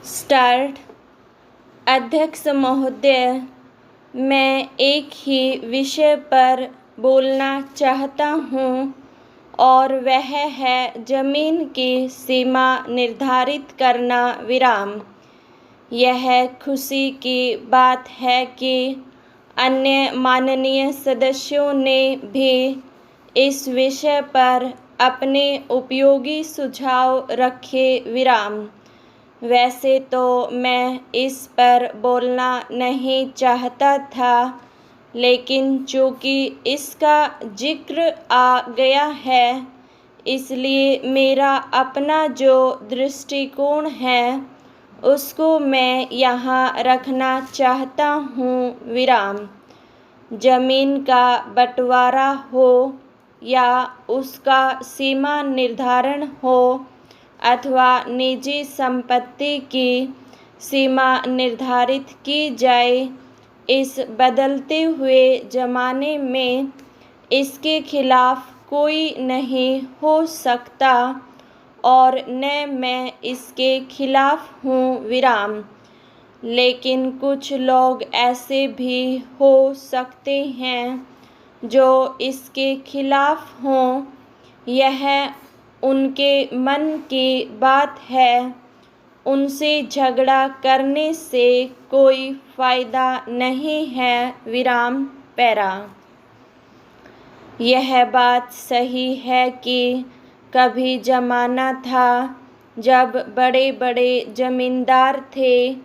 Start. अध्यक्ष महोदय, मैं एक ही विषय पर बोलना चाहता हूँ और वह है जमीन की सीमा निर्धारित करना विराम। यह खुशी की बात है कि अन्य माननीय सदस्यों ने भी इस विषय पर अपने उपयोगी सुझाव रखे विराम। वैसे तो मैं इस पर बोलना नहीं चाहता था, लेकिन चूँकि इसका जिक्र आ गया है, इसलिए मेरा अपना जो दृष्टिकोण है उसको मैं यहाँ रखना चाहता हूँ विराम। जमीन का बंटवारा हो या उसका सीमा निर्धारण हो अथवा निजी संपत्ति की सीमा निर्धारित की जाए, इस बदलते हुए ज़माने में इसके खिलाफ कोई नहीं हो सकता और न मैं इसके खिलाफ हूँ विराम। लेकिन कुछ लोग ऐसे भी हो सकते हैं जो इसके खिलाफ हों। यह उनके मन की बात है, उनसे झगड़ा करने से कोई फ़ायदा नहीं है विराम पैरा। यह बात सही है कि कभी ज़माना था जब बड़े बड़े जमींदार थे,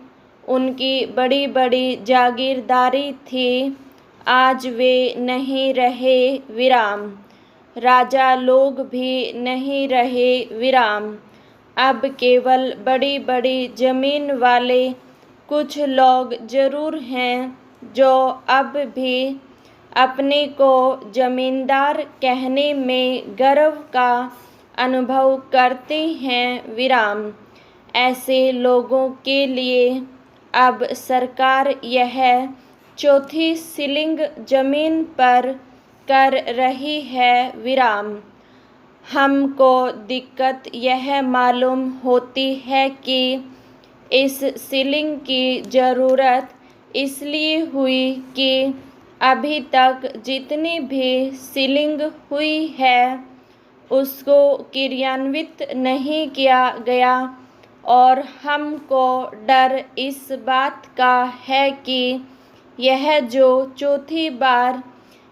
उनकी बड़ी बड़ी जागीरदारी थी। आज वे नहीं रहे विराम। राजा लोग भी नहीं रहे विराम। अब केवल बड़ी बड़ी ज़मीन वाले कुछ लोग ज़रूर हैं जो अब भी अपने को ज़मींदार कहने में गर्व का अनुभव करते हैं विराम। ऐसे लोगों के लिए अब सरकार यह चौथी सीलिंग ज़मीन पर कर रही है विराम। हमको दिक्कत यह मालूम होती है कि इस सीलिंग की ज़रूरत इसलिए हुई कि अभी तक जितनी भी सीलिंग हुई है उसको क्रियान्वित नहीं किया गया और हमको डर इस बात का है कि यह जो चौथी बार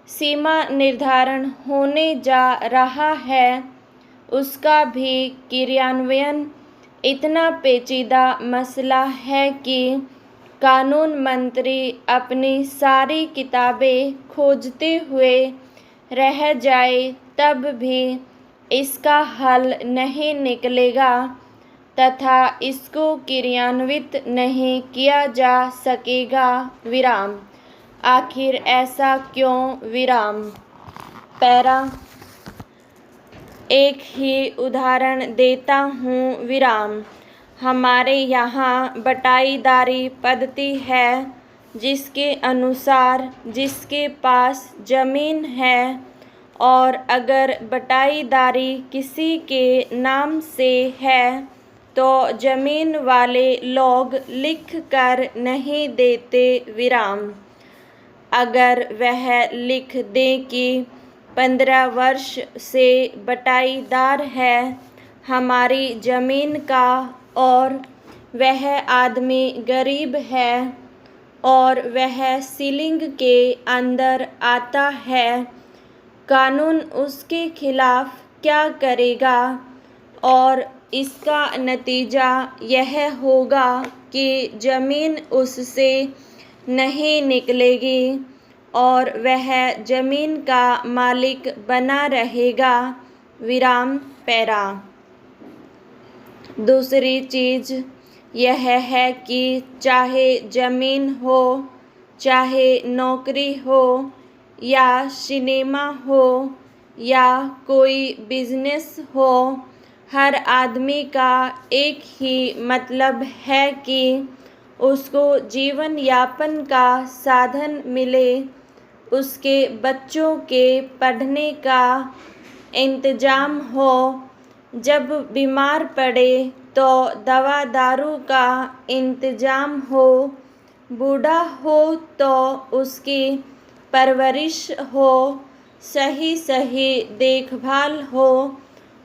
सीमा निर्धारण होने जा रहा है उसका भी क्रियान्वयन इतना पेचीदा मसला है कि कानून मंत्री अपनी सारी किताबें खोजते हुए रह जाए तब भी इसका हल नहीं निकलेगा तथा इसको क्रियान्वित नहीं किया जा सकेगा विराम। आखिर ऐसा क्यों विराम पैरा। एक ही उदाहरण देता हूँ विराम। हमारे यहाँ बटाईदारी पद्धति है जिसके अनुसार जिसके पास ज़मीन है और अगर बटाईदारी किसी के नाम से है तो ज़मीन वाले लोग लिख कर नहीं देते विराम। अगर वह लिख दें कि 15 वर्ष से बटाईदार है हमारी ज़मीन का और वह आदमी गरीब है और वह सीलिंग के अंदर आता है, कानून उसके खिलाफ क्या करेगा और इसका नतीजा यह होगा कि ज़मीन उससे नहीं निकलेगी और वह ज़मीन का मालिक बना रहेगा विराम पैरा। दूसरी चीज़ यह है कि चाहे ज़मीन हो, चाहे नौकरी हो या सिनेमा हो या कोई बिजनेस हो, हर आदमी का एक ही मतलब है कि उसको जीवन यापन का साधन मिले, उसके बच्चों के पढ़ने का इंतज़ाम हो, जब बीमार पड़े तो दवा दारू का इंतजाम हो, बूढ़ा हो तो उसकी परवरिश हो, सही सही देखभाल हो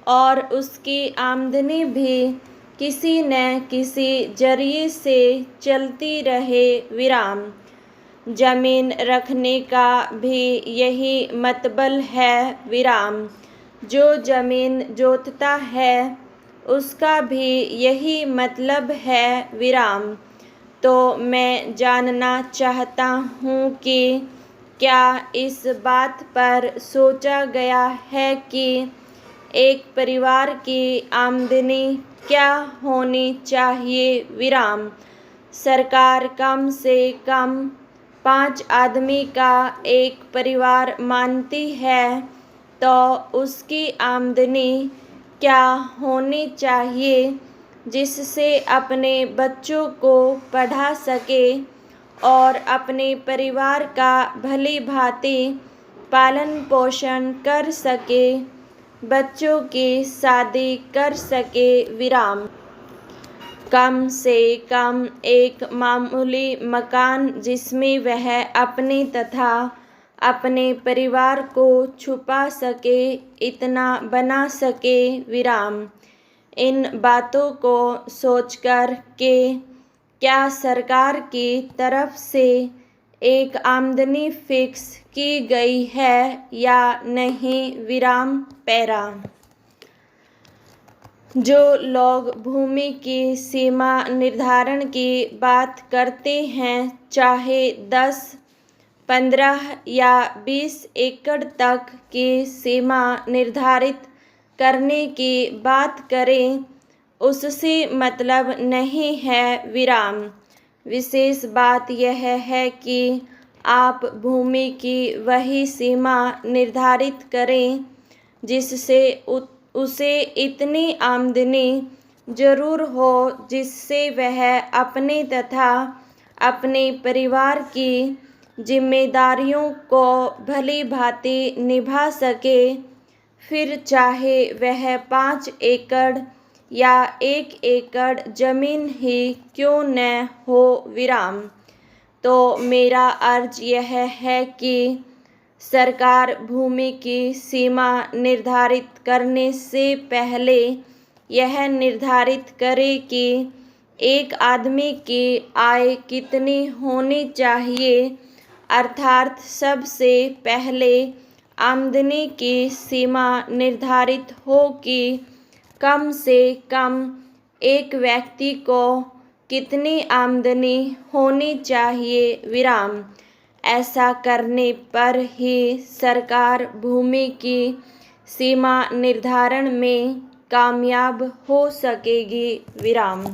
और उसकी आमदनी भी किसी न किसी जरिए से चलती रहे। विराम। जमीन रखने का भी यही मतबल है। विराम। जो जमीन जोतता है उसका भी यही मतलब है। विराम। तो मैं जानना चाहता हूँ कि क्या इस बात पर सोचा गया है कि एक परिवार की आमदनी क्या होनी चाहिए। विराम। सरकार कम से कम 5 आदमी का एक परिवार मानती है तो उसकी आमदनी क्या होनी चाहिए जिससे अपने बच्चों को पढ़ा सके और अपने परिवार का भली भांति पालन पोषण कर सके, बच्चों की शादी कर सके। विराम। कम से कम एक मामूली मकान जिसमें वह अपने तथा अपने परिवार को छुपा सके, इतना बना सके। विराम। इन बातों को सोचकर के क्या सरकार की तरफ से एक आमदनी फिक्स की गई है या नहीं। विराम। पैरा। जो लोग भूमि की सीमा निर्धारण की बात करते हैं, चाहे 10, 15 या 20 एकड़ तक की सीमा निर्धारित करने की बात करें, उससे मतलब नहीं है। विराम। विशेष बात यह है कि आप भूमि की वही सीमा निर्धारित करें जिससे उसे इतनी आमदनी जरूर हो जिससे वह अपने तथा अपने परिवार की जिम्मेदारियों को भली भांति निभा सके, फिर चाहे वह 5 एकड़ या 1 एकड़ जमीन ही क्यों न हो। विराम। तो मेरा अर्ज यह है कि सरकार भूमि की सीमा निर्धारित करने से पहले यह निर्धारित करे कि एक आदमी की आय कितनी होनी चाहिए, अर्थात सबसे पहले आमदनी की सीमा निर्धारित हो कि कम से कम एक व्यक्ति को कितनी आमदनी होनी चाहिए। विराम। ऐसा करने पर ही सरकार भूमि की सीमा निर्धारण में कामयाब हो सकेगी। विराम।